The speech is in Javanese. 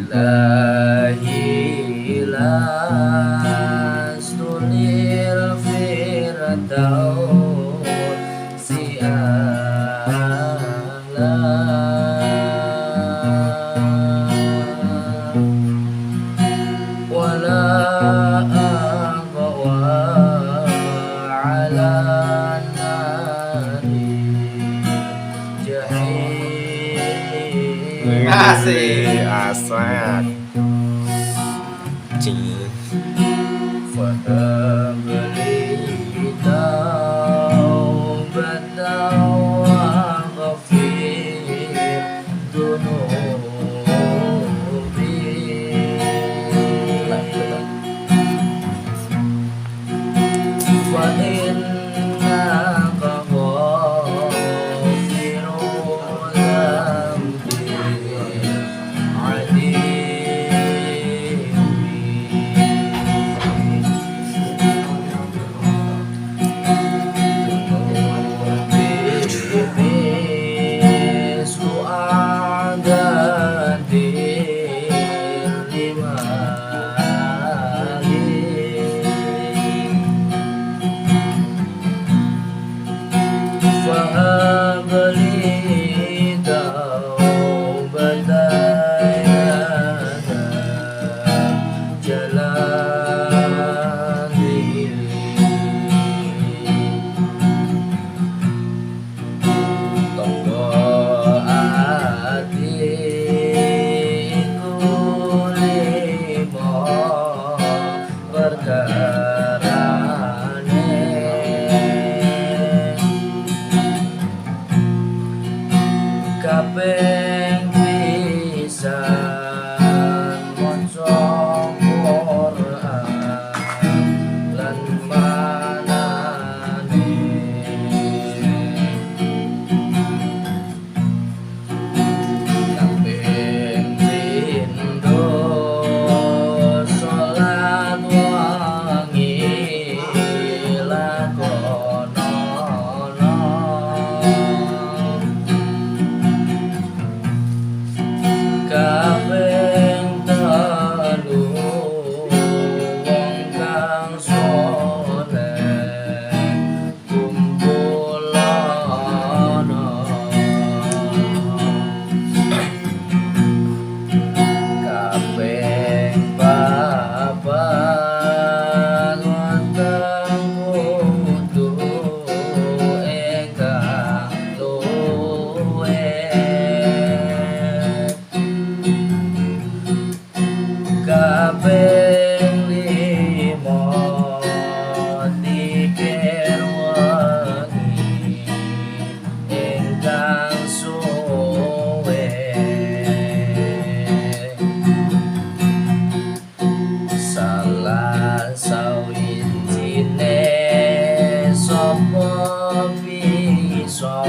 Ilahi lastu lil firdausi a'la wala aqwa ala nari jahim. Asik, asak. Cing. Faham li taubatan wa ghafir dunubi wa innaka ghafirul dhanbi kaping pisan maca Quran lan manane kaping pindho salat wangi lakonono kaping telu wong kang saleh kumpulono kaping papat wonten kudu ingkang luwih kaping lima dikir wengi ingkang suwe salah sawijine sapa bisa